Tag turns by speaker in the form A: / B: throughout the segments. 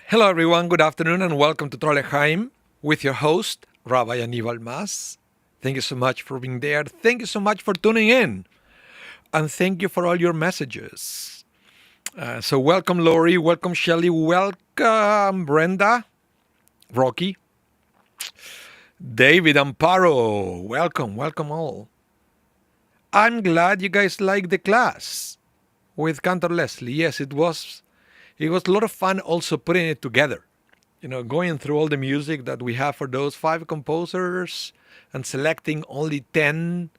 A: Hello, everyone. Good afternoon, and welcome to Trollheim with your host, Rabbi Anibal. Thank you so much for being there. Thank you so much for tuning in, and thank you for all your messages. So, welcome, Lori. Welcome, Shelly. Welcome, Brenda, Rocky, David, Amparo. Welcome all. I'm glad you guys liked the class with Cantor Leslie. Yes, it was. It was a lot of fun also putting it together. Going through all the music that we have for those five composers and selecting only 10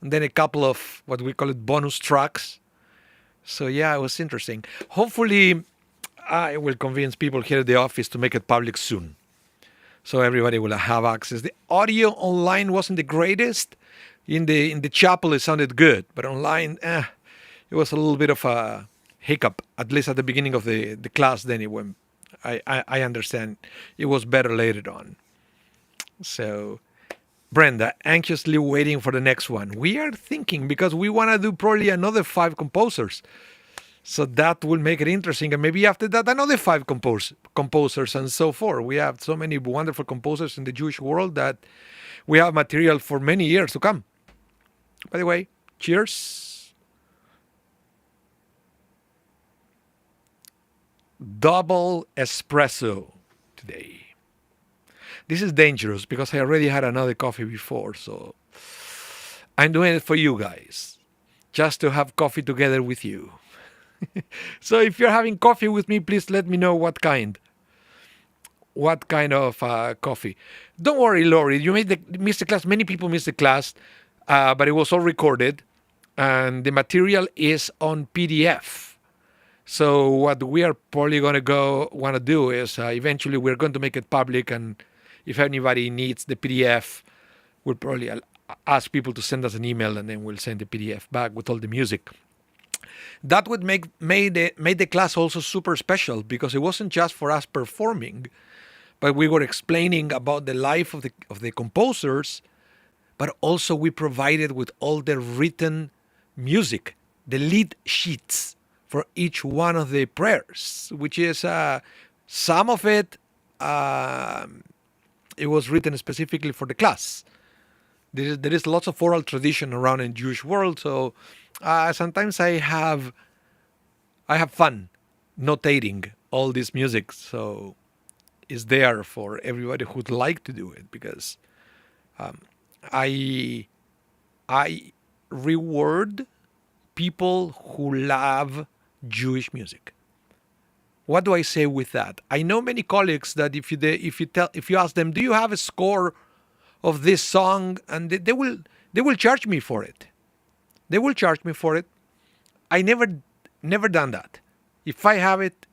A: and then a couple of what we call it bonus tracks. So yeah, it was interesting. Hopefully I will convince people here at the office to make it public soon. So everybody will have access. The audio online wasn't the greatest. In the chapel it sounded good, but online it was a little bit of a hiccup, at least at the beginning of the class. Then it went. I understand it was better later on. So, Brenda, anxiously waiting for the next one. We are thinking because we want to do probably another five composers. So that will make it interesting. And maybe after that, another five composers and so forth. We have so many wonderful composers in the Jewish world that we have material for many years to come. By the way, cheers. Double espresso today. This is dangerous because I already had another coffee before, so I'm doing it for you guys, just to have coffee together with you. So if you're having coffee with me, please let me know what kind. What kind of coffee. Don't worry, Lori, you missed the class. Many people missed the class, but it was all recorded, and the material is on PDF. So what we are probably want to do is eventually we're going to make it public, and if anybody needs the PDF, we'll probably ask people to send us an email, and then we'll send the PDF back with all the music. That would made the class also super special because it wasn't just for us performing, but we were explaining about the life of the composers, but also we provided with all the written music, the lead sheets for each one of the prayers, which is some of it, it was written specifically for the class. There is lots of oral tradition around in Jewish world, so sometimes I have fun notating all this music, so it's there for everybody who'd like to do it, because I reward people who love Jewish music. What do I say with that? I know many colleagues that if you ask them, do you have a score of this song, and they will charge me for it. They will charge me for it. I never done that. If I have it,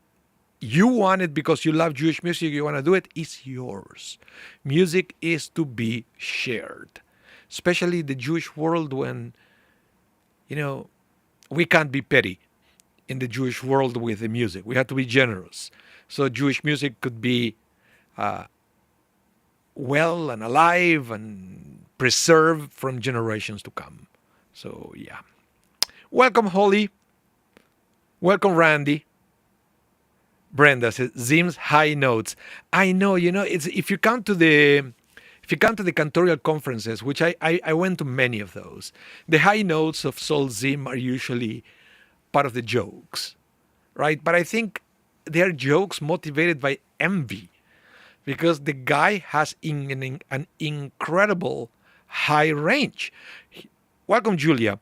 A: you want it because you love Jewish music, you want to do it, it's yours. Music is to be shared, especially the Jewish world when we can't be petty in the Jewish world with the music. We have to be generous. So Jewish music could be well and alive and preserved from generations to come. So yeah. Welcome, Holly. Welcome, Randy. Brenda says, Zim's high notes. I know, it's if you come to the cantorial conferences, which I went to many of those, the high notes of Sol Zim are usually part of the jokes, right? But I think they're jokes motivated by envy, because the guy has an incredible high range. Welcome, Julia.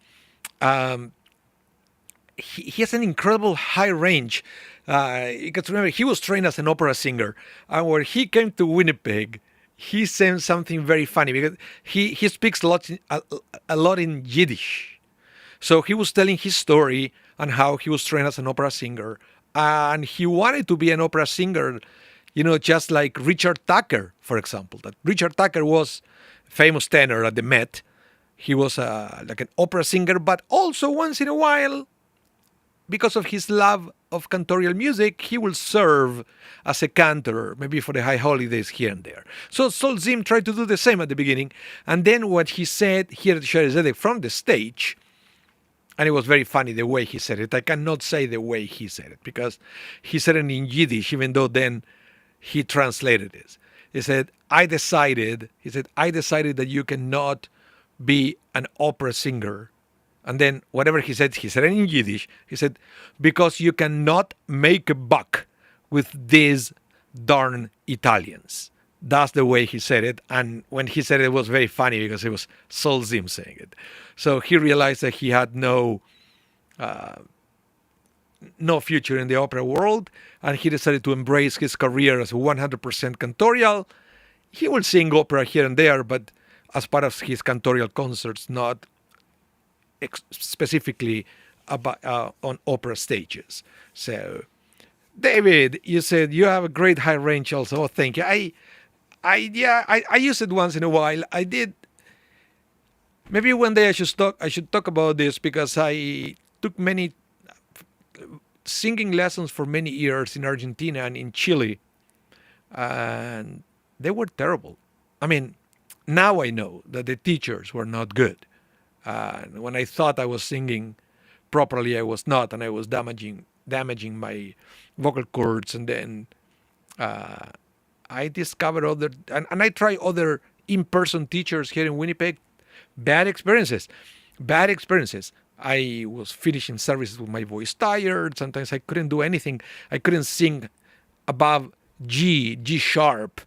A: He has an incredible high range. You got to remember, he was trained as an opera singer, and when he came to Winnipeg, he said something very funny because he speaks a lot in Yiddish. So he was telling his story on how he was trained as an opera singer, and he wanted to be an opera singer, just like Richard Tucker, for example. That Richard Tucker was a famous tenor at the Met. He was like an opera singer, but also once in a while, because of his love of cantorial music, he will serve as a cantor, maybe for the high holidays here and there. So Sol Zim tried to do the same at the beginning. And then what he said here at Share Zedek from the stage And it was very funny the way he said it. I cannot say the way he said it because he said it in Yiddish, even though then he translated it. He said, I decided that you cannot be an opera singer. And then whatever he said it in Yiddish. He said, because you cannot make a buck with these darn Italians. That's the way he said it. And when he said it, it was very funny because it was Sol Zim saying it. So he realized that he had no future in the opera world, and he decided to embrace his career as 100% cantorial. He will sing opera here and there, but as part of his cantorial concerts, not specifically about, on opera stages. So, David, you said you have a great high range also. Oh, thank you. I use it once in a while. I did. Maybe one day I should talk about this because I took many singing lessons for many years in Argentina and in Chile, and they were terrible. I mean, now I know that the teachers were not good. When I thought I was singing properly, I was not, and I was damaging my vocal cords. And then I discovered other, and I tried other in-person teachers here in Winnipeg. Bad experiences. I was finishing services with my voice tired. Sometimes I couldn't do anything. I couldn't sing above G sharp.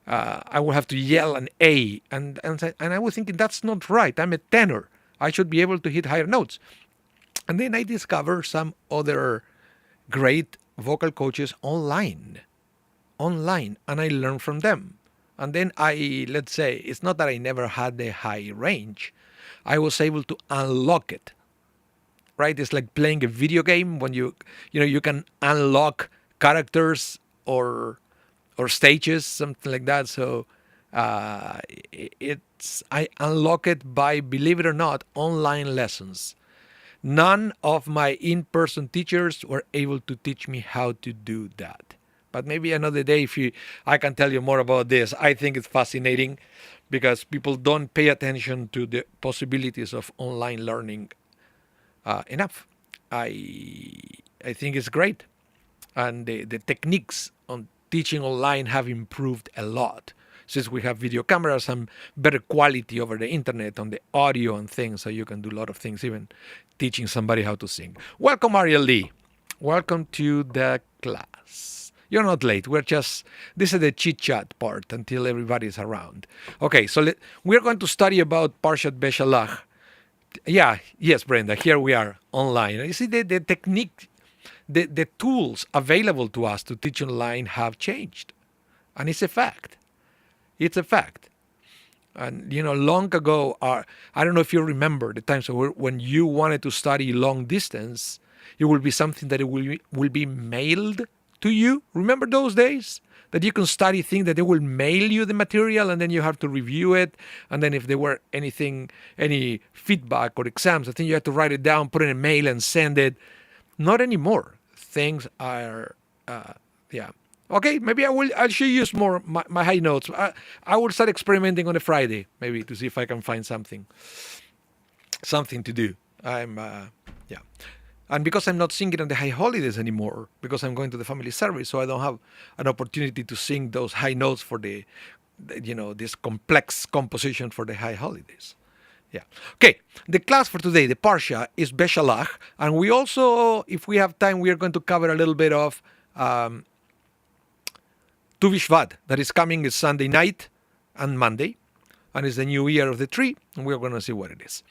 A: I would have to yell an A. And I was thinking, that's not right. I'm a tenor. I should be able to hit higher notes. And then I discovered some other great vocal coaches online. And I learned from them. And then let's say, it's not that I never had the high range. I was able to unlock it, right? It's like playing a video game when you can unlock characters or stages, something like that. So I unlock it by, believe it or not, online lessons. None of my in-person teachers were able to teach me how to do that. But maybe another day, I can tell you more about this. I think it's fascinating because people don't pay attention to the possibilities of online learning enough. I think it's great. And the techniques on teaching online have improved a lot since we have video cameras and better quality over the internet on the audio and things, so you can do a lot of things, even teaching somebody how to sing. Welcome, Ariel Lee. Welcome to the class. You're not late. This is the chit-chat part until everybody's around. Okay, so we're going to study about Parshat Beshalach. Yes, Brenda, here we are online. You see, the technique, the tools available to us to teach online have changed. And it's a fact. It's a fact. And, long ago, I don't know if you remember the times when you wanted to study long distance, it will be something that it will be mailed to you. Remember those days? That you can study things that they will mail you the material and then you have to review it. And then if there were any feedback or exams, I think you have to write it down, put it in a mail and send it. Not anymore. Things are, Okay, maybe I should use more my high notes. I will start experimenting on a Friday, maybe, to see if I can find something to do. And because I'm not singing on the high holidays anymore, because I'm going to the family service, so I don't have an opportunity to sing those high notes for this complex composition for the high holidays. Yeah. Okay. The class for today, the Parsha, is Beshalach, and we also, if we have time, we are going to cover a little bit of Tu Bishvat, that is coming is Sunday night and Monday, and it's the new year of the tree, and we're going to see what it is.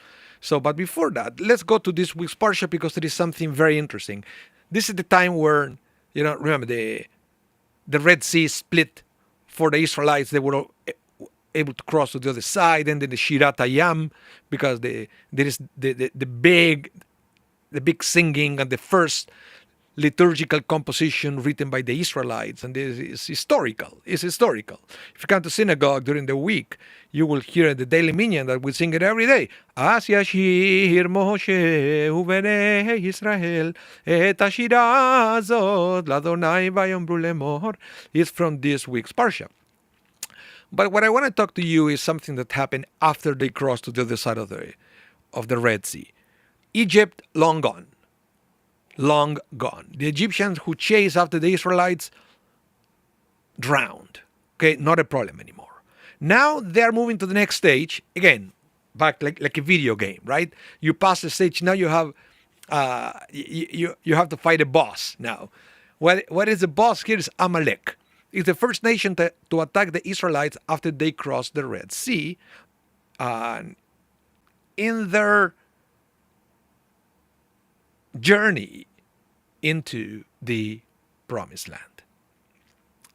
A: So, but before that, let's go to this week's Parsha because there is something very interesting. This is the time where, remember the Red Sea split for the Israelites. They were able to cross to the other side, and then the Shirat Hayam, because there is the big singing and the first liturgical composition written by the Israelites, and this is historical. It's historical. If you come to synagogue during the week, you will hear the daily minyan that we sing it every day. As yashir Moshe uvenei Israel et hashira azot l'Adonai vayomru lemor. It's from this week's parsha. But what I want to talk to you is something that happened after they crossed to the other side of the Red Sea. Egypt, long gone. Long gone. The Egyptians who chased after the Israelites, drowned. Okay, not a problem anymore. Now they're moving to the next stage. Again, back like a video game, right? You pass the stage. Now you have you have to fight a boss now. What is the boss here is Amalek. It's the first nation to attack the Israelites after they crossed the Red Sea. In their journey into the Promised Land.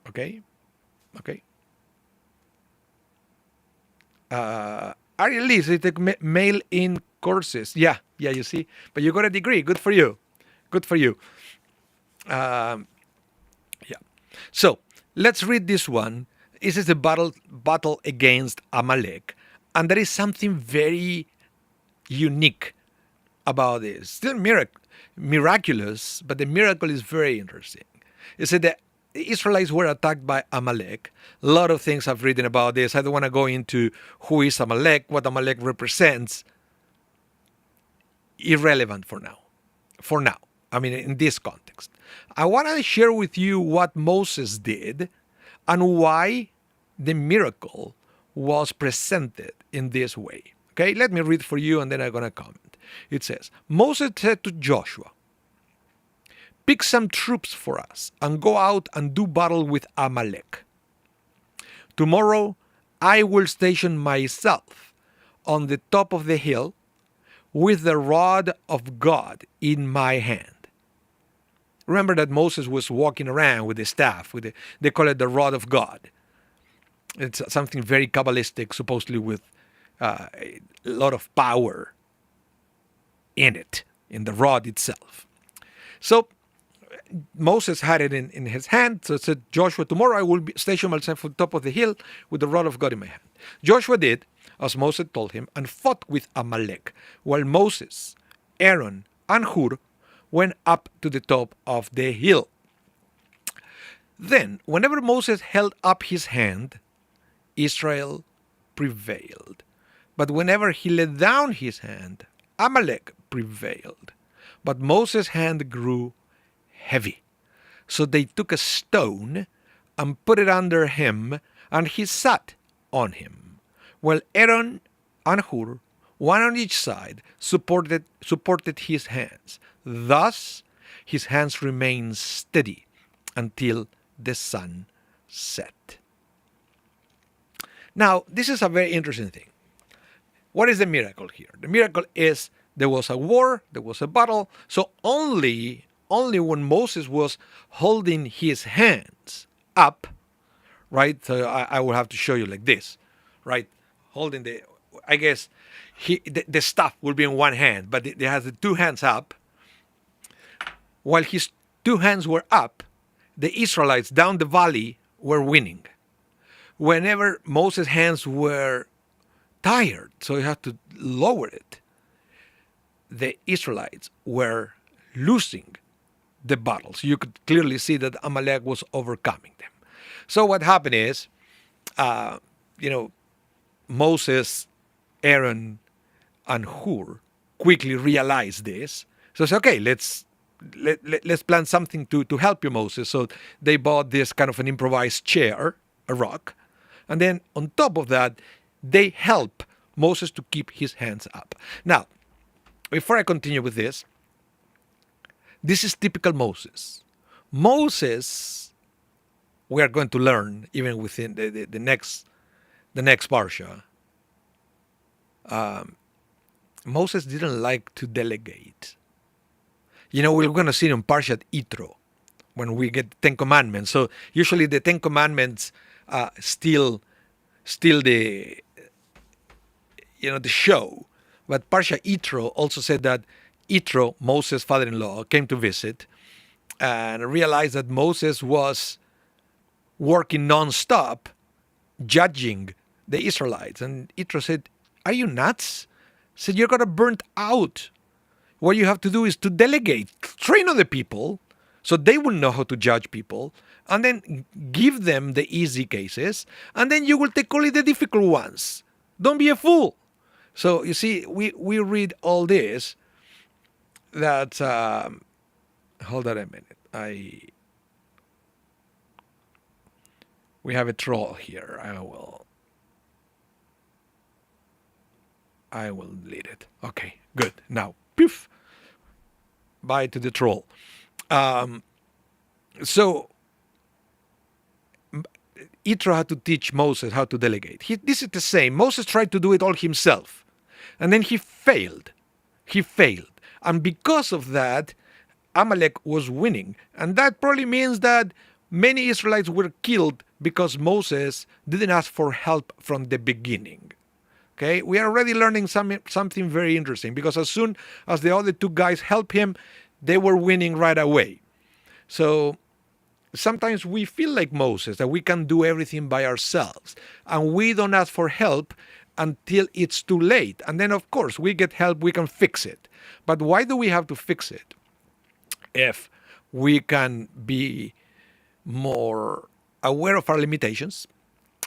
A: Okay? Okay. Ariel Lee, so you take mail-in courses. Yeah, you see. But you got a degree. Good for you. Good for you. Yeah. So, let's read this one. This is the battle against Amalek. And there is something very unique about this. Still miraculous, but the miracle is very interesting. It said that the Israelites were attacked by Amalek. A lot of things I've written about this. I don't want to go into who is Amalek, what Amalek represents. Irrelevant for now. For now. I mean, in this context. I want to share with you what Moses did and why the miracle was presented in this way. Okay, let me read for you and then I'm going to comment. It says, Moses said to Joshua, pick some troops for us and go out and do battle with Amalek. Tomorrow I will station myself on the top of the hill with the rod of God in my hand. Remember that Moses was walking around with the staff, they call it the rod of God. It's something very Kabbalistic, supposedly with a lot of power in it, in the rod itself. So Moses had it in his hand. So it said, Joshua, tomorrow I will station myself on top of the hill with the rod of God in my hand. Joshua did as Moses told him and fought with Amalek, while Moses, Aaron, and Hur went up to the top of the hill. Then, whenever Moses held up his hand, Israel prevailed. But whenever he let down his hand, Amalek prevailed. But Moses' hand grew heavy. So they took a stone and put it under him, and he sat on him, while Aaron and Hur, one on each side, supported his hands. Thus, his hands remained steady until the sun set. Now, this is a very interesting thing. What is the miracle here? The miracle is there was a war, there was a battle, so only when Moses was holding his hands up, right? So I will have to show you like this, right? Holding I guess the staff will be in one hand, but he has the two hands up. While his two hands were up, the Israelites down the valley were winning. Whenever Moses' hands were tired, so he had to lower it, the Israelites were losing the battle. So you could clearly see that Amalek was overcoming them. So what happened is, Moses, Aaron, and Hur quickly realized this. So it's okay, let's plan something to help you, Moses. So they bought this kind of an improvised chair, a rock, and then on top of that, they help Moses to keep his hands up. Now, before I continue with this is typical Moses. Moses, we are going to learn even within the next parsha. Moses didn't like to delegate. We're going to see it in Parshat Yitro when we get the Ten Commandments. So usually the Ten Commandments still the show. But Parsha Yitro also said that Yitro, Moses' father-in-law, came to visit and realized that Moses was working non-stop, judging the Israelites. And Yitro said, are you nuts? He said, you're going to burn out. What you have to do is to delegate, train other people so they will know how to judge people, and then give them the easy cases, and then you will take only the difficult ones. Don't be a fool. So you see, we read all this, That's hold on a minute. We have a troll here. I will delete it. Okay, good. Now, poof, bye to the troll. So Yitro had to teach Moses how to delegate. This is the same. Moses tried to do it all himself, and then he failed. He failed, and because of that, Amalek was winning, and that probably means that many Israelites were killed because Moses didn't ask for help from the beginning. Okay, we are already learning something very interesting, because as soon as the other two guys helped him, they were winning right away. So sometimes we feel like Moses, that we can do everything by ourselves, and we don't ask for help until it's too late. And then, of course, we get help, we can fix it. But why do we have to fix it if we can be more aware of our limitations,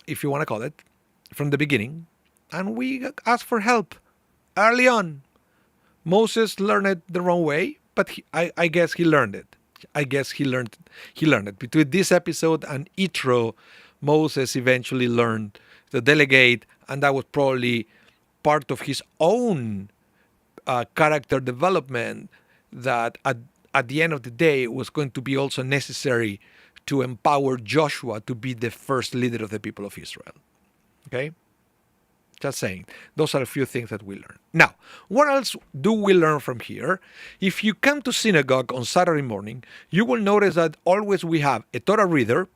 A: if you want to call it, from the beginning, and we ask for help early on? Moses learned it the wrong way, but I guess he learned it. I guess he learned it. Between this episode and Yitro, Moses eventually learned to delegate, and that was probably part of his own character development that at the end of the day was going to be also necessary to empower Joshua to be the first leader of the people of Israel. Okay? Just saying. Those are a few things that we learn. Now, what else do we learn from here? If you come to synagogue on Saturday morning, you will notice that always we have a Torah reader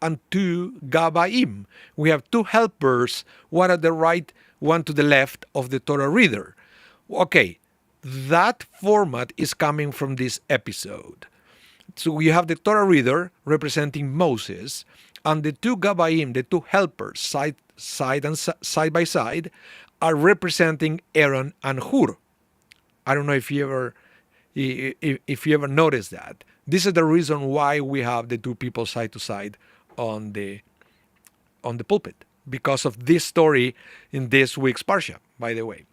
A: and two Gabaim. We have two helpers, one at the right, one to the left of the Torah reader. Okay, that format is coming from this episode. So you have the Torah reader representing Moses, and the two Gabaim, the two helpers, side by side, are representing Aaron and Hur. I don't know if you ever noticed that. This is the reason why we have the two people side to side on the pulpit, because of this story in this week's parsha, by the way.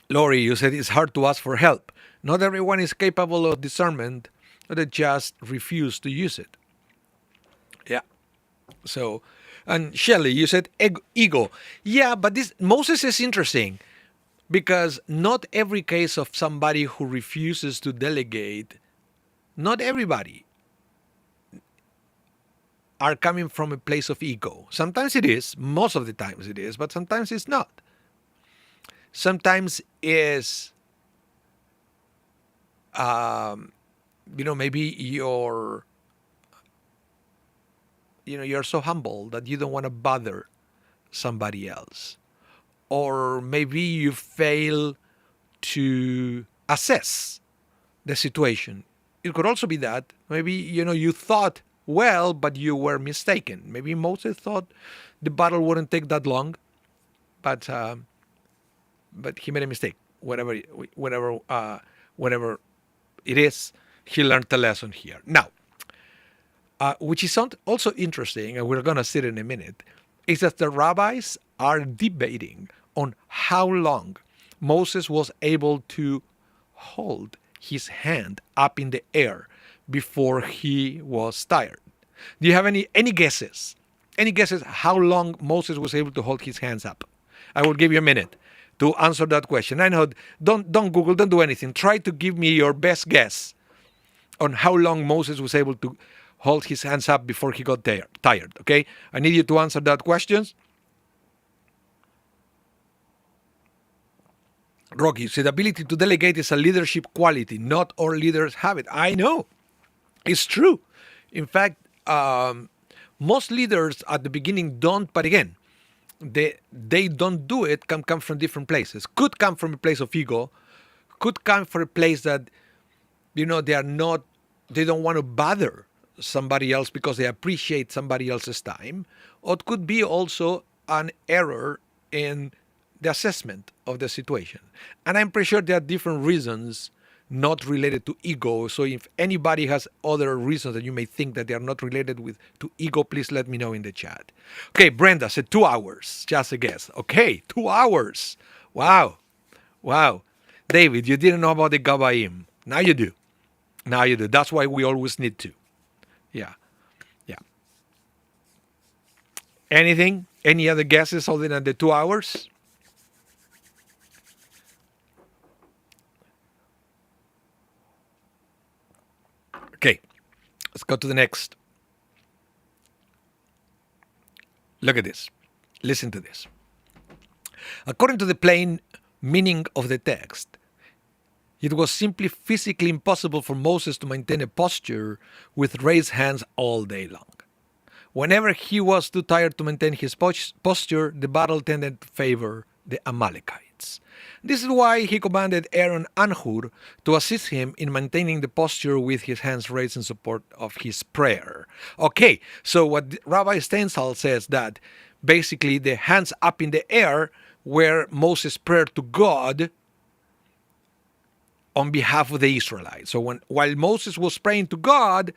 A: Lori, you said it's hard to ask for help. Not everyone is capable of discernment, or they just refuse to use it. Yeah. So, and Shelley, you said ego. Yeah, but this Moses is interesting, because not every case of somebody who refuses to delegate, not everybody are coming from a place of ego. Sometimes it is, most of the times it is, but sometimes it's not. Sometimes is, maybe you're so humble that you don't want to bother somebody else. Or maybe you fail to assess the situation. It could also be that maybe, you thought well, but you were mistaken. Maybe Moses thought the battle wouldn't take that long, but he made a mistake. Whatever it is, he learned the lesson here. Now, which is also interesting, and we're going to see it in a minute, is that the rabbis are debating on how long Moses was able to hold his hand up in the air before he was tired. Do you have any guesses? Any guesses how long Moses was able to hold his hands up? I will give you a minute to answer that question. I know, don't Google, don't do anything. Try to give me your best guess on how long Moses was able to hold his hands up before he got tired. Okay? I need you to answer that question. Rocky, so the ability to delegate is a leadership quality. Not all leaders have it. I know. It's true. In fact, most leaders at the beginning don't, but again, they don't do it, can come from different places. Could come from a place of ego, could come from a place that, they don't want to bother somebody else because they appreciate somebody else's time. Or it could be also an error in the assessment of the situation. And I'm pretty sure there are different reasons not related to ego. So if anybody has other reasons that you may think that they are not related to ego, please let me know in the chat. Okay, Brenda said 2 hours. Just a guess. Okay, 2 hours. Wow. Wow. David, you didn't know about the Gabaim. Now you do. Now you do. That's why we always need to. Yeah. Yeah. Anything? Any other guesses other than the 2 hours? Okay. Let's go to the next. Look at this. Listen to this. According to the plain meaning of the text, it was simply physically impossible for Moses to maintain a posture with raised hands all day long. Whenever he was too tired to maintain his posture, the battle tended to favor the Amalekites. This is why he commanded Aaron and Hur to assist him in maintaining the posture with his hands raised in support of his prayer. Okay, so what Rabbi Stensal says that basically the hands up in the air were Moses' prayer to God on behalf of the Israelites. So while Moses was praying to God,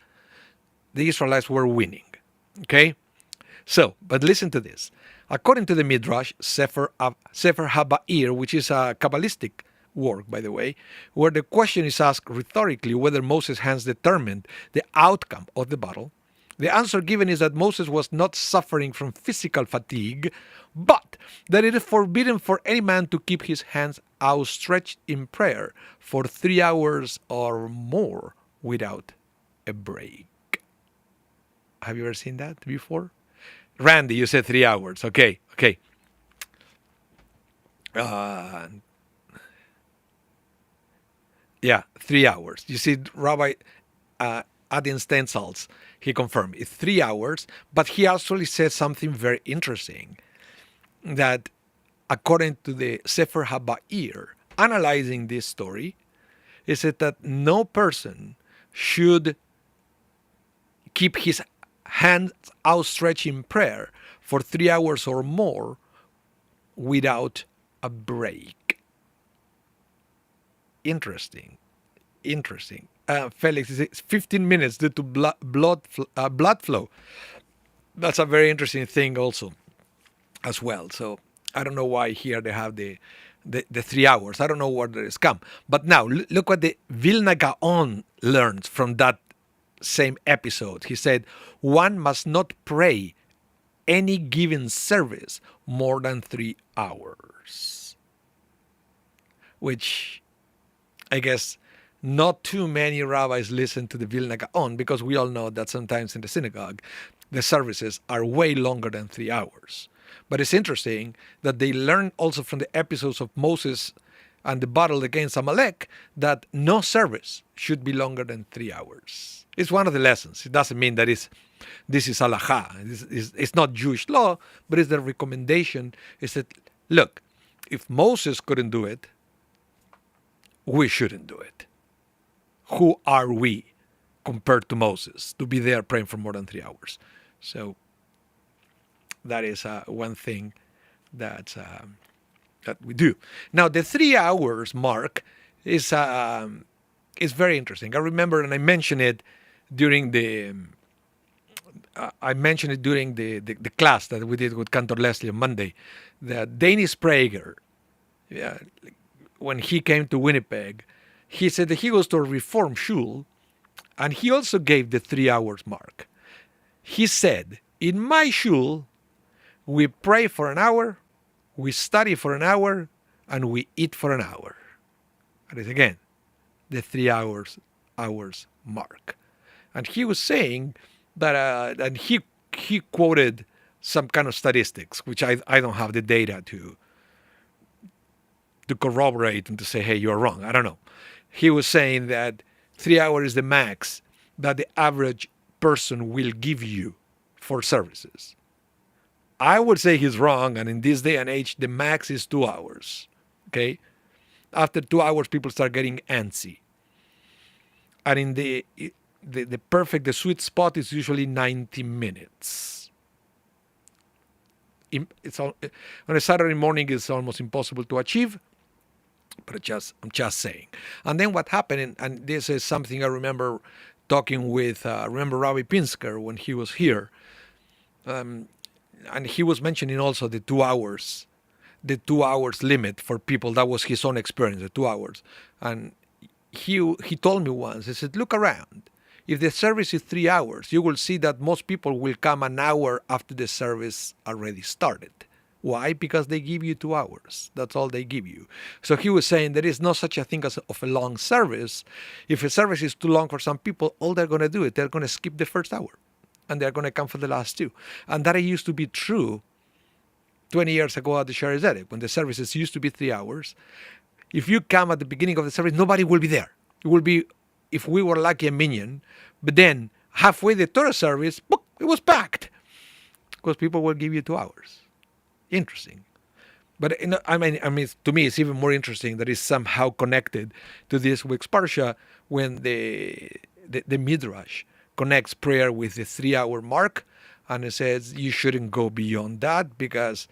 A: the Israelites were winning. Okay? So, but listen to this. According to the Midrash, Sefer HaBa'ir, which is a Kabbalistic work, by the way, where the question is asked rhetorically whether Moses' hands determined the outcome of the battle, the answer given is that Moses was not suffering from physical fatigue, but that it is forbidden for any man to keep his hands outstretched in prayer for 3 hours or more without a break. Have you ever seen that before? Randy, you said 3 hours. Okay. Yeah, 3 hours. You see, Rabbi Adin Stensals, he confirmed it's 3 hours, but he actually said something very interesting, that according to the Sefer HaBa'ir, analyzing this story, he said that no person should keep his hands outstretched in prayer for 3 hours or more without a break. Interesting. Felix, it's 15 minutes due to blood flow. That's a very interesting thing also, as well. So I don't know why here they have the 3 hours. I don't know where this come. But now look what the Vilna Gaon learns from that same episode. He said, one must not pray any given service more than 3 hours. Which I guess not too many rabbis listen to the Vilna Gaon, because we all know that sometimes in the synagogue the services are way longer than 3 hours. But it's interesting that they learn also from the episodes of Moses and the battle against Amalek that no service should be longer than 3 hours. It's one of the lessons. It doesn't mean that this is halakha. It's not Jewish law, but it's the recommendation. Is that, look, if Moses couldn't do it, we shouldn't do it. Who are we compared to Moses to be there praying for more than 3 hours? So that is one thing that we do. Now the 3 hours mark is very interesting. I remember, and I mentioned it during the class that we did with Cantor Leslie on Monday. The Danish Prager, when he came to Winnipeg, he said that he goes to a Reform shul, and he also gave the 3 hours mark. He said, in my shul, we pray for an hour, we study for an hour, and we eat for an hour. That is, again, the 3 hours mark. And he was saying that, and he quoted some kind of statistics, which I don't have the data to corroborate and to say, hey, you're wrong. I don't know. He was saying that 3 hours is the max that the average person will give you for services. I would say he's wrong, and in this day and age, the max is 2 hours. Okay? After 2 hours, people start getting antsy. And in the sweet spot is usually 90 minutes. It's on a Saturday morning, it's almost impossible to achieve, but I'm just saying. And then what happened, and this is something I remember talking with, Rabbi Pinsker when he was here, and he was mentioning also the 2 hours the 2 hours limit for people. That was his own experience, the 2 hours. And he told me once, he said, look around. If the service is 3 hours, you will see that most people will come an hour after the service already started. Why? Because they give you 2 hours. That's all they give you. So he was saying there is no such a thing as of a long service. If a service is too long for some people, all they're going to do is they're going to skip the first hour. And they're going to come for the last 2. And that used to be true 20 years ago at the Shaarei Tzedek, when the services used to be 3 hours. If you come at the beginning of the service, nobody will be there. It will be, if we were lucky, a minyan. But then, halfway the Torah service, boop, it was packed. Because people will give you 2 hours. Interesting. But I mean, to me, it's even more interesting that it's somehow connected to this week's parsha when the Midrash connects prayer with the 3 hour mark, and it says you shouldn't go beyond that, because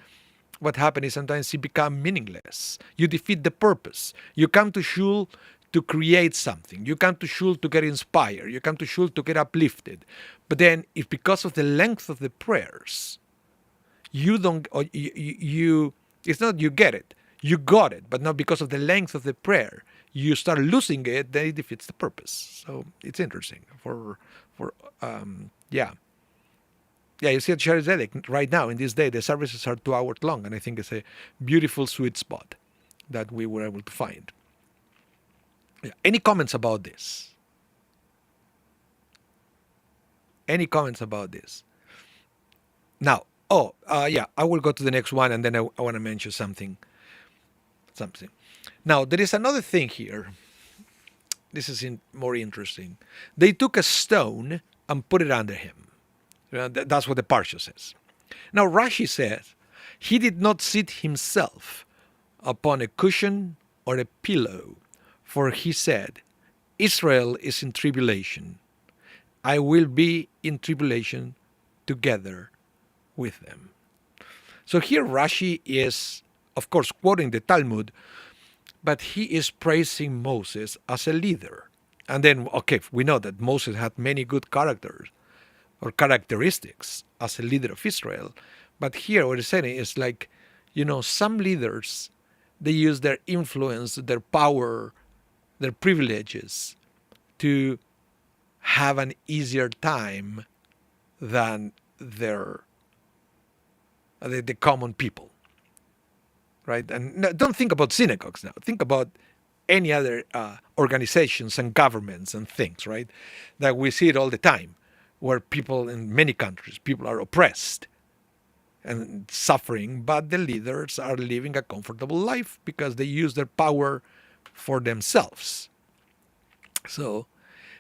A: what happens is sometimes it becomes meaningless. You defeat the purpose. You come to shul to create something. You come to shul to get inspired. You come to shul to get uplifted. But then, if because of the length of the prayers, you don't, or you it's not you get it, you got it, but not because of the length of the prayer, you start losing it, then it defeats the purpose. So it's interesting yeah, you see at Shaarei Tzedek right now in this day, the services are 2 hours long, and I think it's a beautiful sweet spot that we were able to find. Yeah. Any comments about this? Any comments about this? Now, I will go to the next one, and then I want to mention something. Now, there is another thing here. This is more interesting. They took a stone and put it under him. That's what the parsha says. Now, Rashi says, he did not sit himself upon a cushion or a pillow, for he said, Israel is in tribulation. I will be in tribulation together with them. So here Rashi is, of course, quoting the Talmud, but he is praising Moses as a leader. And then, okay, we know that Moses had many good characters or characteristics as a leader of Israel. But here what he's saying is like, some leaders, they use their influence, their power, their privileges to have an easier time than the common people, right? And don't think about synagogues now. Think about any other organizations and governments and things, right? That we see it all the time, where people in many countries, people are oppressed and suffering, but the leaders are living a comfortable life because they use their power for themselves. So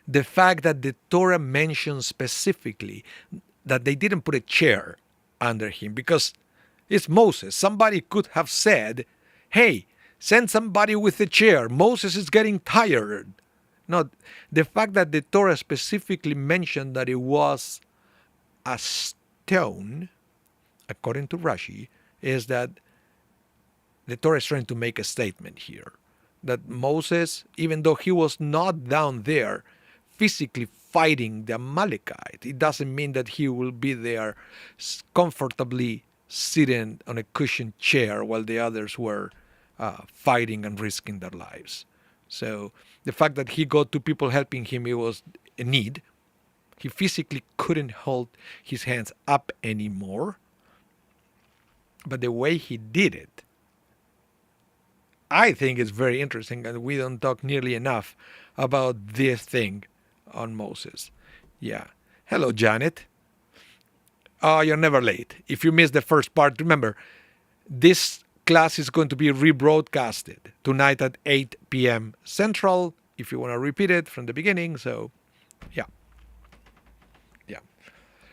A: the fact that the Torah mentions specifically that they didn't put a chair under him, because it's Moses. Somebody could have said, hey, send somebody with a chair. Moses is getting tired. No, the fact that the Torah specifically mentioned that it was a stone, according to Rashi, is that the Torah is trying to make a statement here. That Moses, even though he was not down there physically fighting the Amalekite, it doesn't mean that he will be there comfortably sitting on a cushioned chair while the others were fighting and risking their lives. So the fact that he got two people helping him, it was a need. He physically couldn't hold his hands up anymore. But the way he did it, I think is very interesting, and we don't talk nearly enough about this thing on Moses. Yeah. Hello, Janet. Oh, you're never late. If you missed the first part, remember, this class is going to be rebroadcasted tonight at 8 p.m. Central, if you want to repeat it from the beginning. So, yeah.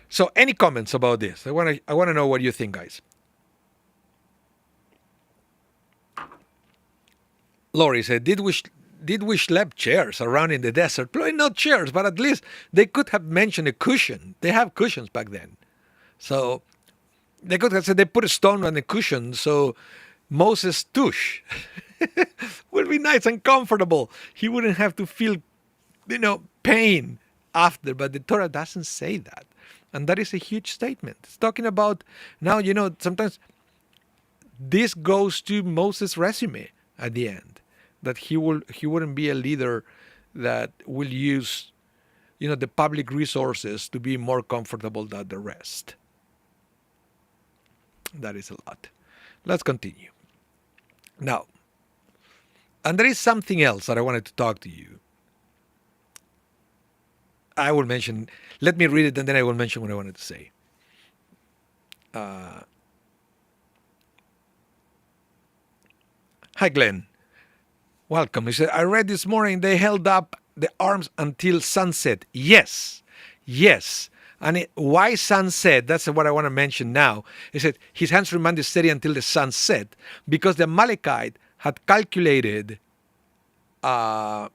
A: So, any comments about this? I want to know what you think, guys. Lori said, did we schlep chairs around in the desert? Probably not chairs, but at least they could have mentioned a cushion. They have cushions back then. So they could have said they put a stone on the cushion so Moses' tush will be nice and comfortable. He wouldn't have to feel, pain after. But the Torah doesn't say that. And that is a huge statement. It's talking about now, sometimes this goes to Moses' resume at the end, that he wouldn't be a leader that will use, the public resources to be more comfortable than the rest. That is a lot. Let's continue. Now, and there is something else that I wanted to talk to you. I will mention, let me read it and then I will mention what I wanted to say. Hi, Glenn. Welcome. He said, I read this morning they held up the arms until sunset. Yes. And why sunset? That's what I want to mention now. He said, his hands remained steady until the sun set, because the Amalekite had calculated the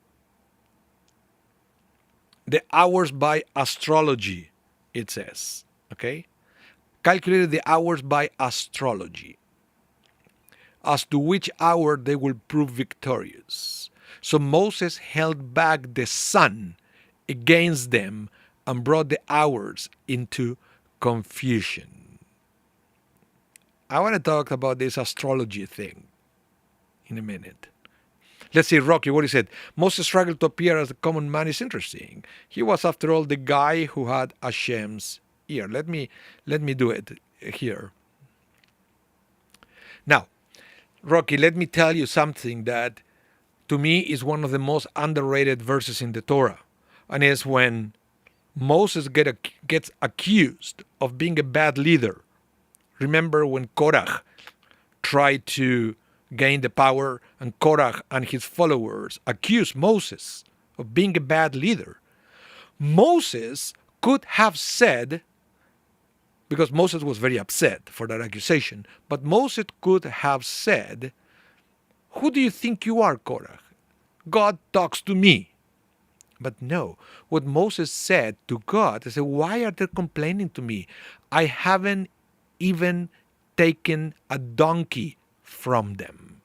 A: hours by astrology, it says. Okay? Calculated the hours by astrology, as to which hour they will prove victorious. So Moses held back the sun against them and brought the hours into confusion. I want to talk about this astrology thing in a minute. Let's see, Rocky, what he said. Moses struggled to appear as a common man is interesting. He was, after all, the guy who had Hashem's ear. Let me do it here. Now, Rocky, let me tell you something that to me is one of the most underrated verses in the Torah. And it's when Moses gets accused of being a bad leader. Remember when Korach tried to gain the power, and Korach and his followers accused Moses of being a bad leader. Moses could have said, because Moses was very upset for that accusation, but Moses could have said, who do you think you are, Korach? God talks to me. But no, what Moses said to God, he said, why are they complaining to me? I haven't even taken a donkey from them.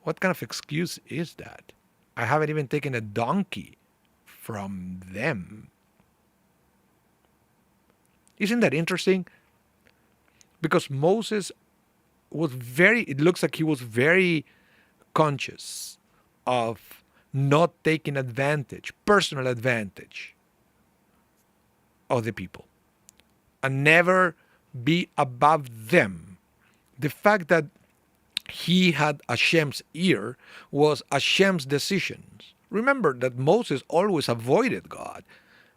A: What kind of excuse is that? I haven't even taken a donkey from them. Isn't that interesting? Because Moses it looks like he was very conscious of not taking personal advantage of the people, and never be above them. The fact that he had Hashem's ear was Hashem's decisions. Remember that Moses always avoided God.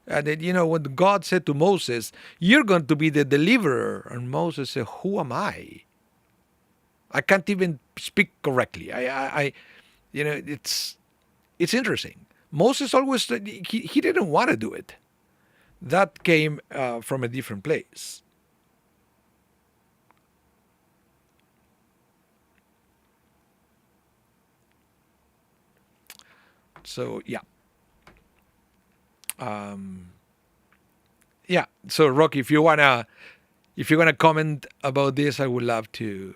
A: And then, when God said to Moses, you're going to be the deliverer, and Moses said, who am I? I can't even speak correctly. It's interesting. Moses always, he didn't want to do it. That came from a different place. So, yeah. So Rocky, if you wanna comment about this, I would like to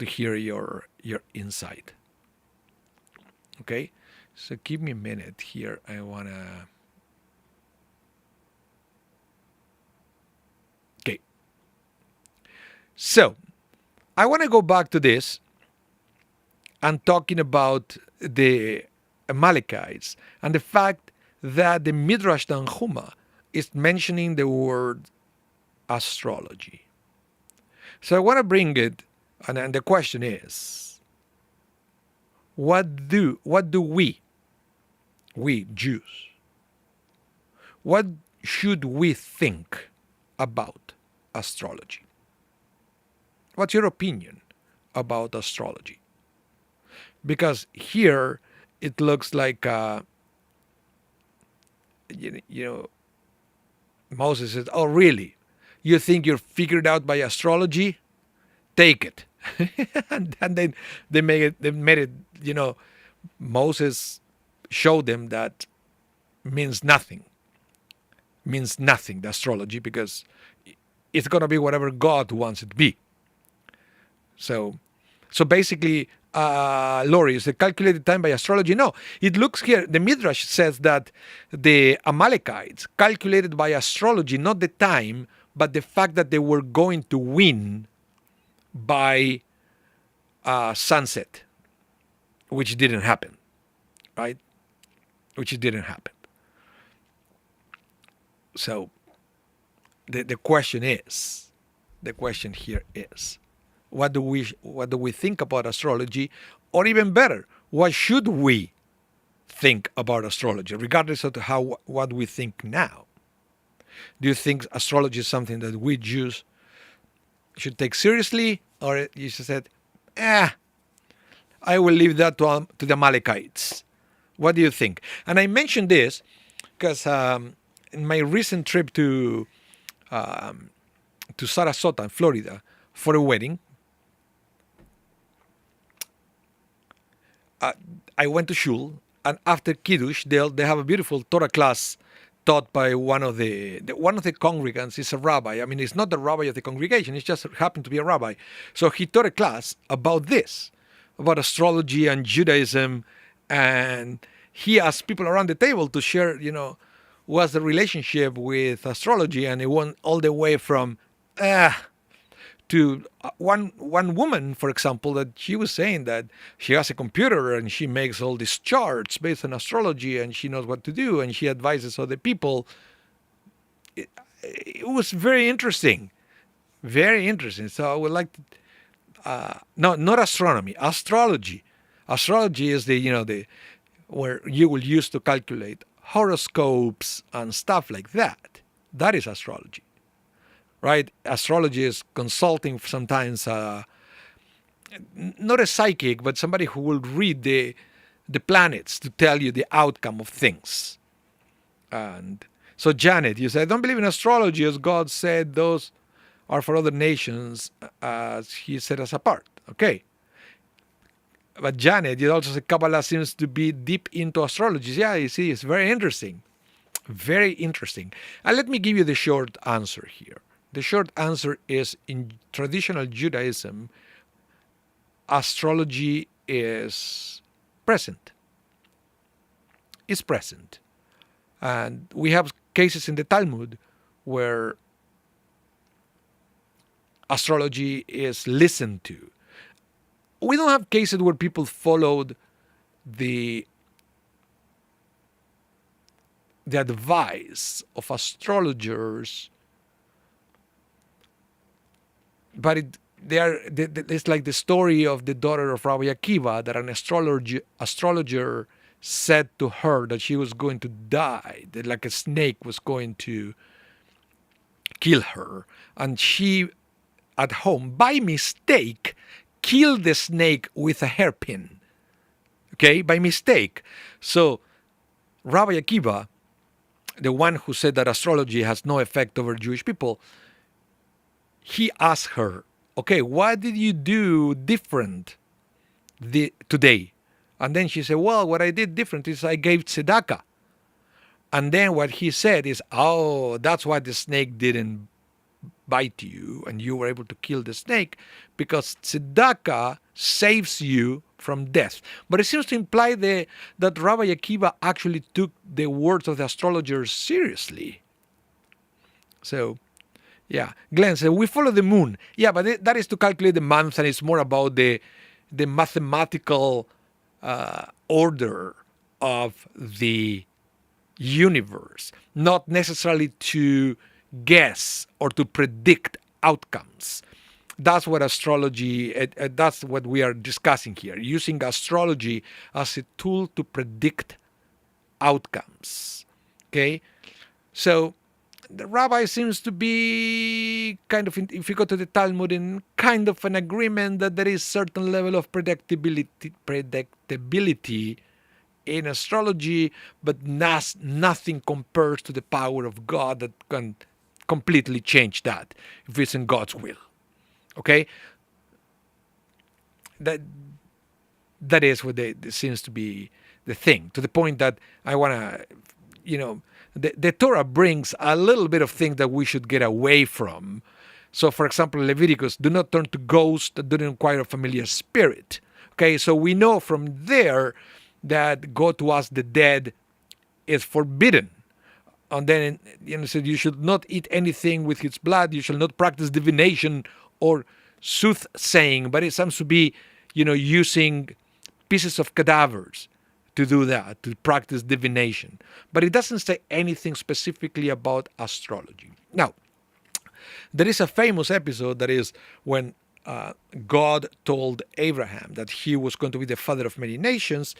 A: hear your insight. Okay, so give me a minute here. Okay. So I want to go back to this and talking about the Amalekites and the fact that the Midrash Tanhuma is mentioning the word astrology. So I want to bring it, and the question is, what do we Jews, what should we think about astrology? What's your opinion about astrology? Because here it looks like Moses said, oh, really? You think you're figured out by astrology? Take it. and then they made it, Moses showed them that means nothing, the astrology, because it's going to be whatever God wants it to be. So basically, Lori, is the calculated time by astrology? No, it looks here, the Midrash says that the Amalekites calculated by astrology, not the time, but the fact that they were going to win by sunset, which didn't happen, right? Which didn't happen. So the question here is, what do we think about astrology, or even better, what should we think about astrology, regardless of what we think now? Do you think astrology is something that we Jews should take seriously, or you just said, I will leave that to the Amalekites? What do you think? And I mentioned this because in my recent trip to Sarasota in Florida for a wedding, I went to shul, and after Kiddush, they have a beautiful Torah class taught by one of the congregants. Is a rabbi. I mean, it's not the rabbi of the congregation. It just happened to be a rabbi. So he taught a class about this, about astrology and Judaism, and he asked people around the table to share, what's the relationship with astrology, and it went all the way from to one woman, for example, that she was saying that she has a computer and she makes all these charts based on astrology, and she knows what to do, and she advises other people. It was very interesting, very interesting. So I would like to, no, not astronomy, astrology. Astrology is the where you will use to calculate horoscopes and stuff like that. That is astrology. Right? Astrology is consulting sometimes, not a psychic, but somebody who will read the planets to tell you the outcome of things. And so, Janet, you said, I don't believe in astrology, as God said those are for other nations, as He set us apart. Okay. But Janet, you also said Kabbalah seems to be deep into astrology. Yeah, you see, it's very interesting. Very interesting. And let me give you the short answer here. The short answer is, in traditional Judaism, astrology is present. It's present. And we have cases in the Talmud where astrology is listened to. We don't have cases where people followed the advice of astrologers, but it's like the story of the daughter of Rabbi Akiva, that an astrologer said to her that she was going to die, that like a snake was going to kill her, and she at home by mistake killed the snake with a hairpin. Okay, by mistake. So Rabbi Akiva, the one who said that astrology has no effect over Jewish people, he asked her, okay, what did you do different today? And then she said, well, what I did different is I gave tzedakah. And then what he said is, oh, that's why the snake didn't bite you and you were able to kill the snake, because tzedakah saves you from death. But it seems to imply that Rabbi Akiva actually took the words of the astrologers seriously. So, yeah. Glenn said, we follow the moon. Yeah, but that is to calculate the months, and it's more about the mathematical order of the universe, not necessarily to guess or to predict outcomes. That's what astrology, that's what we are discussing here, using astrology as a tool to predict outcomes. Okay? So the rabbi seems to be kind of, if you go to the Talmud, in kind of an agreement that there is certain level of predictability in astrology, but nothing compares to the power of God that can completely change that if it's in God's will. Okay? That is what seems to be the thing, to the point that I want to, the Torah brings a little bit of things that we should get away from. So, for example, Leviticus, do not turn to ghosts that do not inquire a familiar spirit. Okay, so we know from there that go to ask the dead is forbidden. And then, said you should not eat anything with its blood. You shall not practice divination or soothsaying. But it seems to be, using pieces of cadavers to do that, to practice divination. But it doesn't say anything specifically about astrology. Now, there is a famous episode that is when God told Abraham that he was going to be the father of many nations.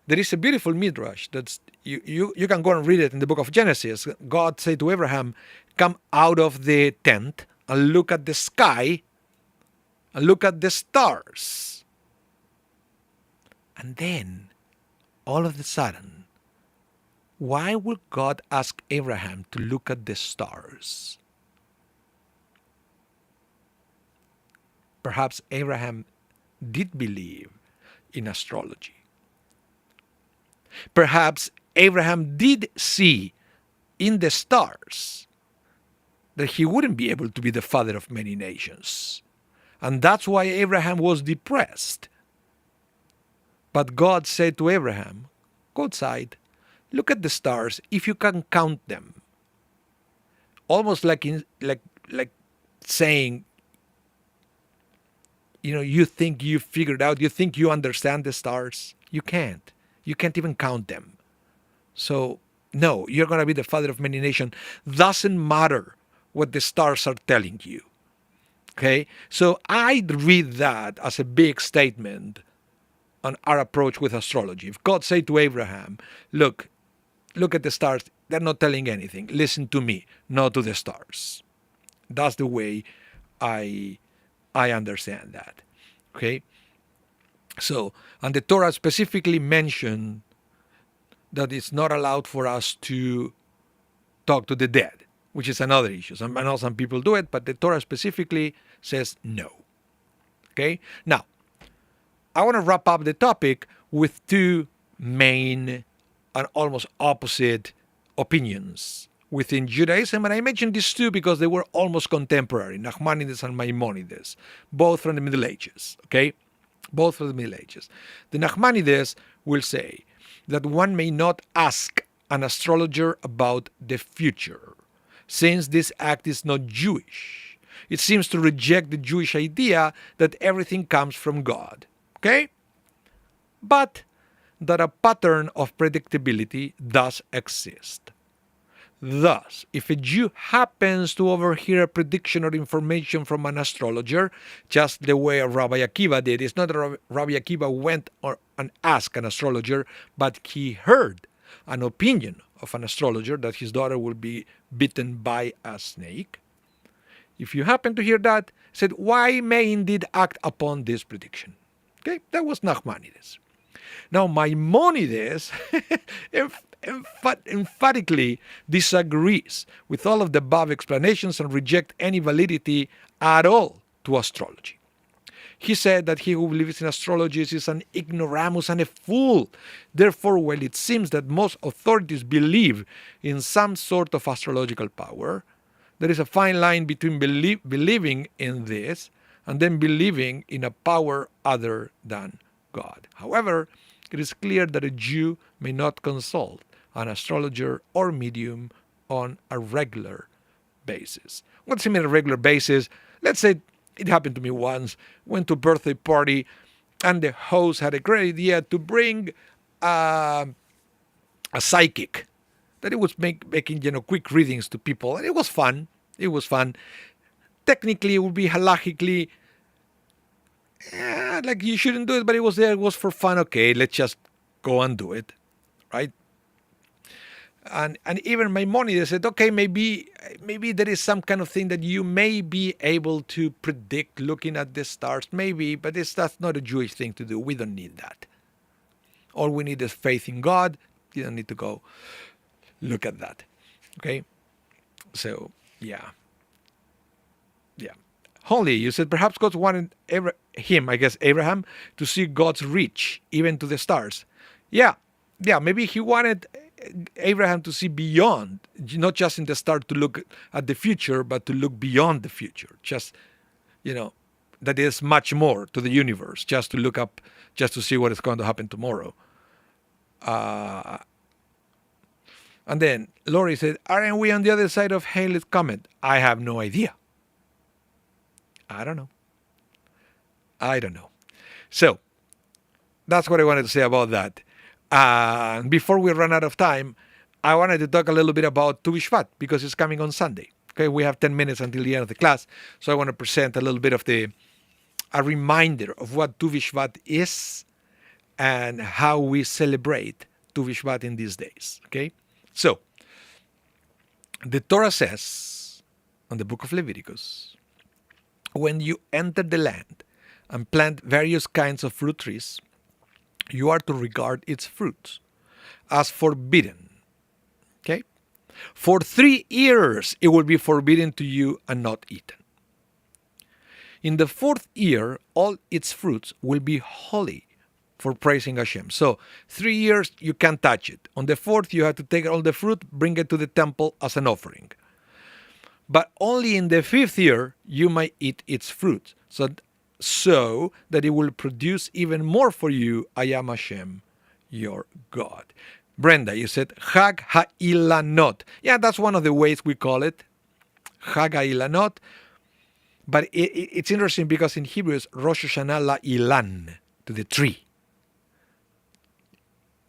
A: There is a beautiful midrash that's you can go and read it in the book of Genesis. God said to Abraham, "Come out of the tent and look at the sky and look at the stars." And then, all of a sudden, why would God ask Abraham to look at the stars? Perhaps Abraham did believe in astrology. Perhaps Abraham did see in the stars that he wouldn't be able to be the father of many nations. And that's why Abraham was depressed. But God said to Abraham, "Go outside, look at the stars if you can count them." Almost like saying, you think you figured out, you think you understand the stars. You can't. You can't even count them. So, no, you're going to be the father of many nations. Doesn't matter what the stars are telling you. Okay? So I read that as a big statement on our approach with astrology. If God said to Abraham, look at the stars, they're not telling anything. Listen to me, not to the stars. That's the way I understand that. Okay? So, and the Torah specifically mentioned that it's not allowed for us to talk to the dead, which is another issue. I know some people do it, but the Torah specifically says no. Okay? Now, I want to wrap up the topic with two main and almost opposite opinions within Judaism. And I mentioned these two because they were almost contemporary, Nachmanides and Maimonides, both from the Middle Ages. Okay? Both from the Middle Ages. The Nachmanides will say that one may not ask an astrologer about the future, since this act is not Jewish. It seems to reject the Jewish idea that everything comes from God. Okay? But that a pattern of predictability does exist. Thus, if a Jew happens to overhear a prediction or information from an astrologer, just the way Rabbi Akiva did, it's not that Rabbi Akiva went and asked an astrologer, but he heard an opinion of an astrologer that his daughter will be bitten by a snake. If you happen to hear that, said, why may indeed act upon this prediction? Okay, that was Nachmanides. Now, Maimonides emphatically disagrees with all of the above explanations and rejects any validity at all to astrology. He said that he who believes in astrology is an ignoramus and a fool. Therefore, while it seems that most authorities believe in some sort of astrological power, there is a fine line between believing in this and then believing in a power other than God. However, it is clear that a Jew may not consult an astrologer or medium on a regular basis. What's I mean a regular basis? Let's say it happened to me once. Went to a birthday party and the host had a great idea to bring a psychic that it was making quick readings to people, and it was fun. It was fun. Technically, it would be halachically like you shouldn't do it, but it was there. It was for fun. Okay, let's just go and do it, right? And even Maimonides said, okay, maybe there is some kind of thing that you may be able to predict looking at the stars, maybe, but that's not a Jewish thing to do. We don't need that. All we need is faith in God. You don't need to go look at that. Okay? So, yeah. Holy, you said perhaps God wanted Abraham, to see God's reach even to the stars. Yeah, maybe he wanted Abraham to see beyond, not just in the stars to look at the future, but to look beyond the future. Just, that is much more to the universe, just to look up, just to see what is going to happen tomorrow. And And then Lori said, aren't we on the other side of Haley's comment? I have no idea. I don't know. So that's what I wanted to say about that. And before we run out of time, I wanted to talk a little bit about Tu Bishvat because it's coming on Sunday. Okay, we have 10 minutes until the end of the class. So I want to present a little bit of a reminder of what Tu Bishvat is and how we celebrate Tu Bishvat in these days. Okay, so the Torah says on the book of Leviticus, when you enter the land and plant various kinds of fruit trees, you are to regard its fruits as forbidden. Okay? For 3 years it will be forbidden to you and not eaten. In the 4th year, all its fruits will be holy for praising Hashem. So 3 years you can't touch it. On the 4th you have to take all the fruit, bring it to the temple as an offering. But only in the 5th year you might eat its fruit, so that it will produce even more for you. I am Hashem, your God. Brenda, you said Chag HaIlanot. Yeah, that's one of the ways we call it, Chag HaIlanot. But it's interesting because in Hebrew it's Rosh Hashanah LaIlan, to the tree.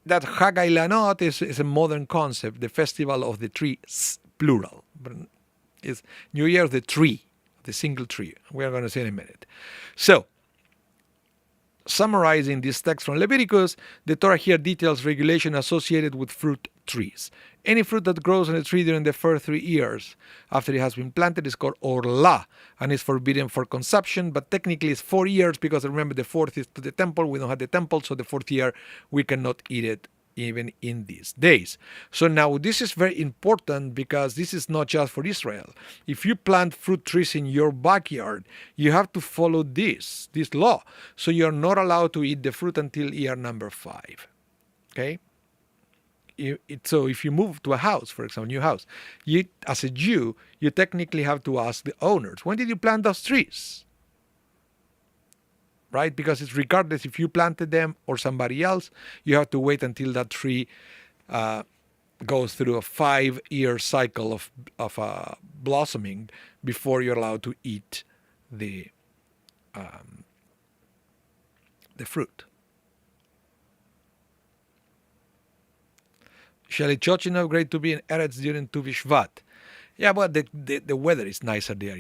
A: That Chag HaIlanot is a modern concept, the festival of the tree, plural. It's New Year of the tree, the single tree. We are going to see in a minute. So, summarizing this text from Leviticus, the Torah here details regulation associated with fruit trees. Any fruit that grows on a tree during the first 3 years after it has been planted is called orla and is forbidden for consumption, but technically it's 4 years because remember the 4th is to the temple. We don't have the temple, so the 4th year we cannot eat it even in these days. So now this is very important because this is not just for Israel. If you plant fruit trees in your backyard, you have to follow this law. So you're not allowed to eat the fruit until year number 5. Okay? So if you move to a house, for example, new house, you, as a Jew, you technically have to ask the owners, when did you plant those trees? Right? Because it's regardless if you planted them or somebody else, you have to wait until that tree goes through a 5-year cycle of blossoming before you're allowed to eat the Shelly Chochinov, great to be in Eretz during Tu Bishvat. Yeah, but the weather is nicer there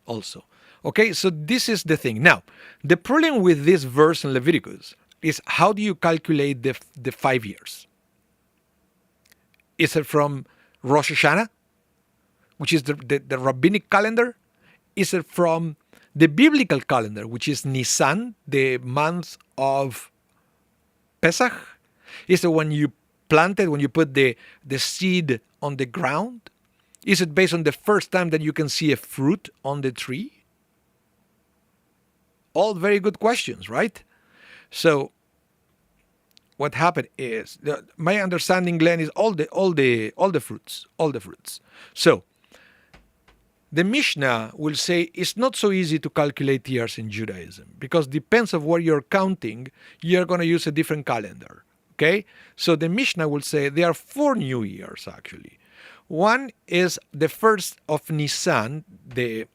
A: also. Okay, so this is the thing. Now, the problem with this verse in Leviticus is how do you calculate the 5 years? Is it from Rosh Hashanah, which is the rabbinic calendar? Is it from the biblical calendar, which is Nisan, the month of Pesach? Is it when you planted, when you put the seed on the ground? Is it based on the first time that you can see a fruit on the tree? All very good questions, right? So what happened is, my understanding, Glenn, is all the fruits. So the Mishnah will say it's not so easy to calculate years in Judaism because depends on where you're counting, you're going to use a different calendar. Okay? So the Mishnah will say there are 4 new years actually. One is the first of Nisan, the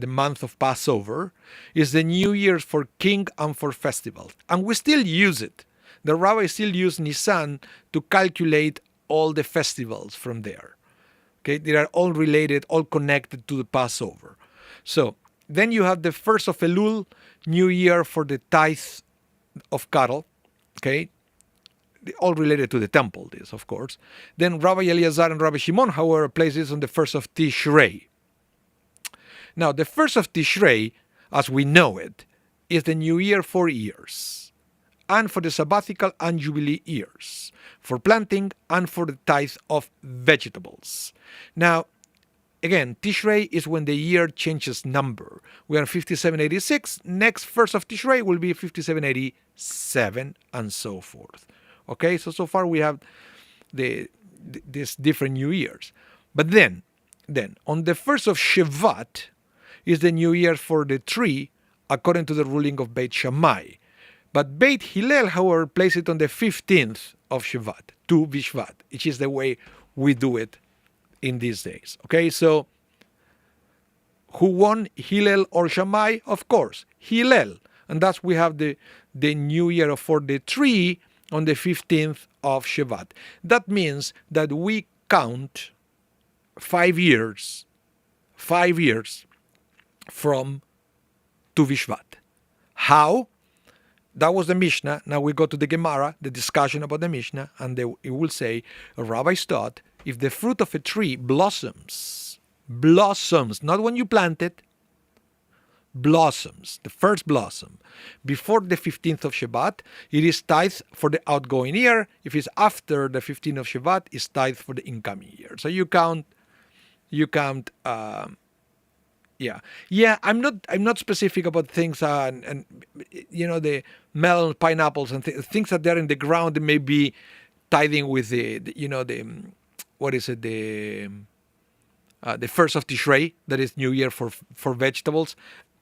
A: month of Passover, is the New Year for king and for festivals. And we still use it. The rabbis still use Nisan to calculate all the festivals from there. Okay, they are all related, all connected to the Passover. So then you have the first of Elul, New Year for the tithe of cattle. Okay, all related to the temple, this of course. Then Rabbi Eliezer and Rabbi Shimon, however, place this on the first of Tishrei. Now, the first of Tishrei, as we know it, is the new year for years, and for the sabbatical and jubilee years, for planting and for the tithe of vegetables. Now, again, Tishrei is when the year changes number. We are 5786. Next first of Tishrei will be 5787, and so forth. Okay, so far we have these different new years. But then on the first of Shevat is the new year for the tree, according to the ruling of Beit Shammai. But Beit Hillel, however, placed it on the 15th of Shvat, Tu Bishvat, which is the way we do it in these days. Okay, so who won, Hillel or Shammai? Of course, Hillel. And thus we have the new year for the tree on the 15th of Shvat. That means that we count 5 years from Tu Bishvat. How? That was the Mishnah. Now we go to the Gemara, the discussion about the Mishnah, and it will say, rabbis taught, if the fruit of a tree blossoms, not when you plant it, blossoms, the first blossom, before the 15th of Shvat, it is tithe for the outgoing year. If it's after the 15th of Shvat, it's tithe for the incoming year. So you count. I'm not specific about things and the melon, pineapples, and things that are in the ground. They may be tithing with the first of Tishrei, that is New Year for vegetables.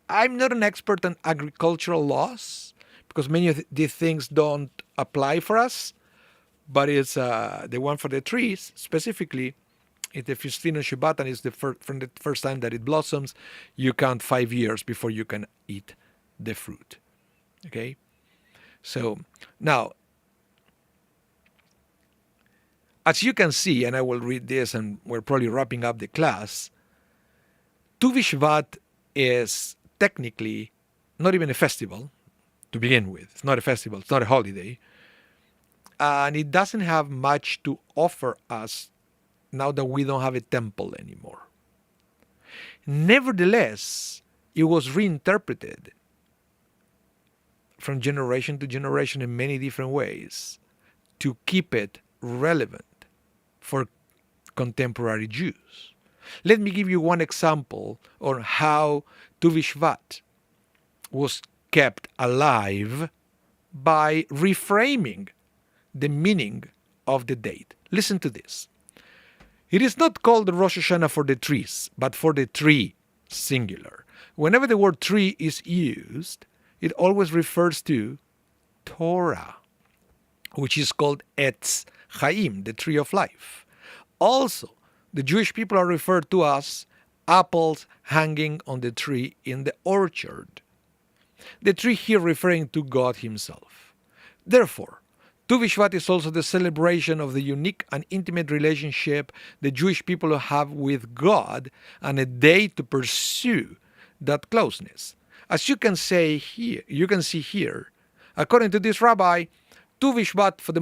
A: I'm not an expert on agricultural laws because many of these things don't apply for us, but it's the one for the trees specifically. It's the 15th of Shvat, and it's from the first time that it blossoms. You count 5 years before you can eat the fruit. Okay? So, now, as you can see, and I will read this, and we're probably wrapping up the class, Tu Bishvat is technically not even a festival to begin with. It's not a festival. It's not a holiday. And it doesn't have much to offer us now that we don't have a temple anymore. Nevertheless, it was reinterpreted from generation to generation in many different ways to keep it relevant for contemporary Jews. Let me give you one example on how Tu Bishvat was kept alive by reframing the meaning of the date. Listen to this. It is not called the Rosh Hashanah for the trees, but for the tree, singular. Whenever the word tree is used, it always refers to Torah, which is called Etz Chaim, the tree of life. Also, the Jewish people are referred to as apples hanging on the tree in the orchard. The tree here referring to God himself. Therefore, Tu Bishvat is also the celebration of the unique and intimate relationship the Jewish people have with God and a day to pursue that closeness. As you can see here, according to this rabbi, Tu Bishvat for the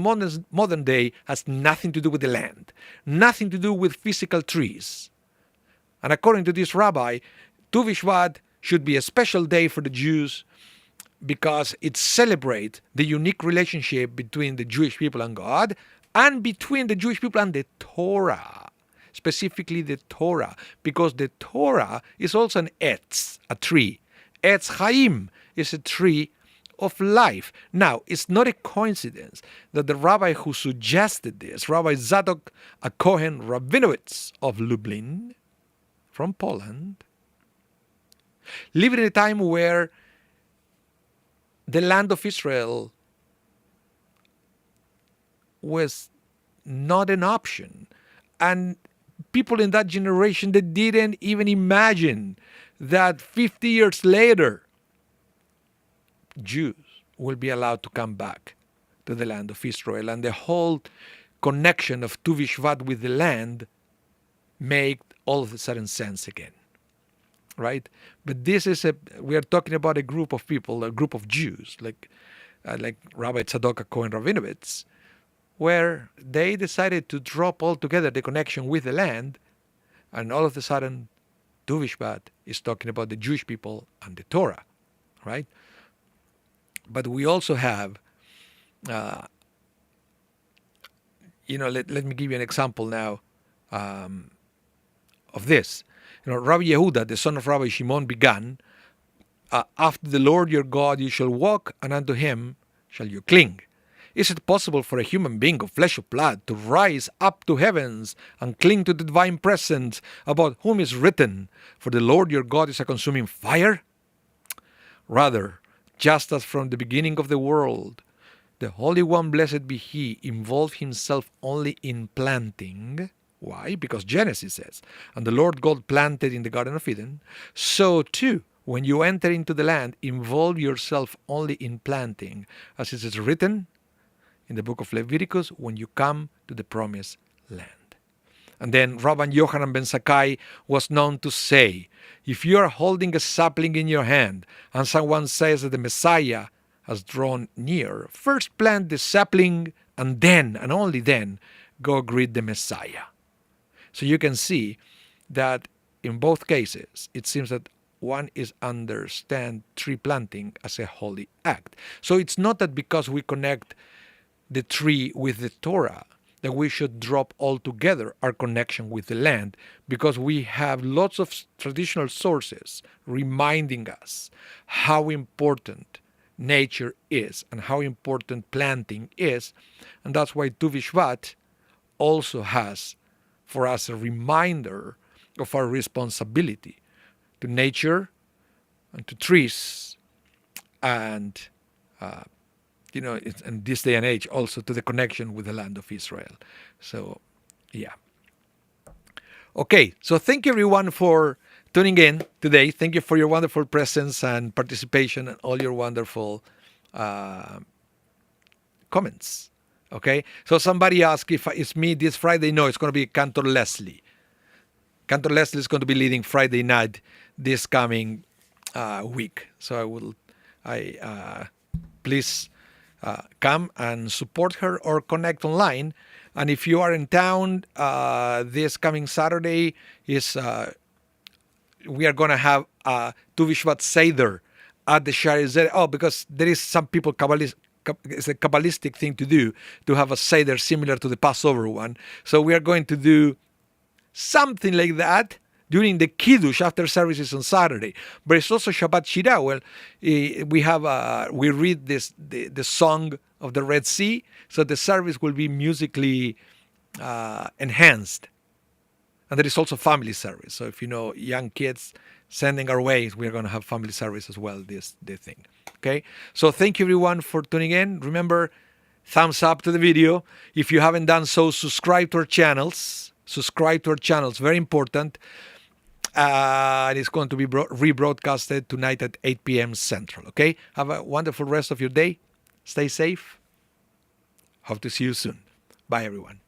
A: modern day has nothing to do with the land, nothing to do with physical trees. And according to this rabbi, Tu Bishvat should be a special day for the Jews because it celebrates the unique relationship between the Jewish people and God and between the Jewish people and the Torah, specifically the Torah, because the Torah is also an etz, a tree. Etz Chaim is a tree of life. Now, it's not a coincidence that the rabbi who suggested this, Rabbi Zadok Cohen Rabinowitz of Lublin, from Poland, lived in a time where the land of Israel was not an option. And people in that generation, they didn't even imagine that 50 years later, Jews will be allowed to come back to the land of Israel. And the whole connection of Tu Bishvat with the land made all of a sudden sense again. Right? But we are talking about a group of people, a group of Jews, like Rabbi Tzadok Cohen Rabinowitz, where they decided to drop altogether the connection with the land, and all of a sudden, Tu Bishvat is talking about the Jewish people and the Torah, right? But we also have, let me give you an example now of this. Rabbi Yehuda, the son of Rabbi Shimon, began, after the Lord your God you shall walk, and unto him shall you cling. Is it possible for a human being of flesh of blood to rise up to heavens and cling to the divine presence about whom is written, for the Lord your God is a consuming fire? Rather, just as from the beginning of the world The Holy One, blessed be He, involved Himself only in planting. Why? Because Genesis says, and the Lord God planted in the Garden of Eden. So too, when you enter into the land, involve yourself only in planting, as it is written in the book of Leviticus, when you come to the promised land. And then Rabbi Yochanan ben Zakkai was known to say, if you are holding a sapling in your hand and someone says that the Messiah has drawn near, first plant the sapling and then, and only then, go greet the Messiah. So you can see that in both cases, it seems that one is understand tree planting as a holy act. So it's not that because we connect the tree with the Torah, that we should drop altogether our connection with the land, because we have lots of traditional sources reminding us how important nature is and how important planting is. And that's why Tu Bishvat also has for us a reminder of our responsibility to nature and to trees and in this day and age, also to the connection with the land of Israel. So, yeah. Okay, so thank you everyone for tuning in today. Thank you for your wonderful presence and participation and all your wonderful comments. Okay, so somebody asked if it's me this Friday. No, it's going to be Cantor Leslie. Cantor Leslie is going to be leading Friday night this coming week. So please come and support her or connect online. And if you are in town this coming Saturday, we are going to have Tu Bishvat Seder at the Shari. Oh, because there is some people it's a Kabbalistic thing to do, to have a Seder similar to the Passover one. So we are going to do something like that during the Kiddush after services on Saturday. But it's also Shabbat Shira. Well, we read the song of the Red Sea, so the service will be musically enhanced. And there is also family service. So if you know young kids sending our way, we're going to have family service as well, this thing. Okay? So thank you everyone for tuning in. Remember, thumbs up to the video. If you haven't done so, subscribe to our channels. Very important. And it's going to be rebroadcasted tonight at 8 p.m. Central. Okay? Have a wonderful rest of your day. Stay safe. Hope to see you soon. Bye, everyone.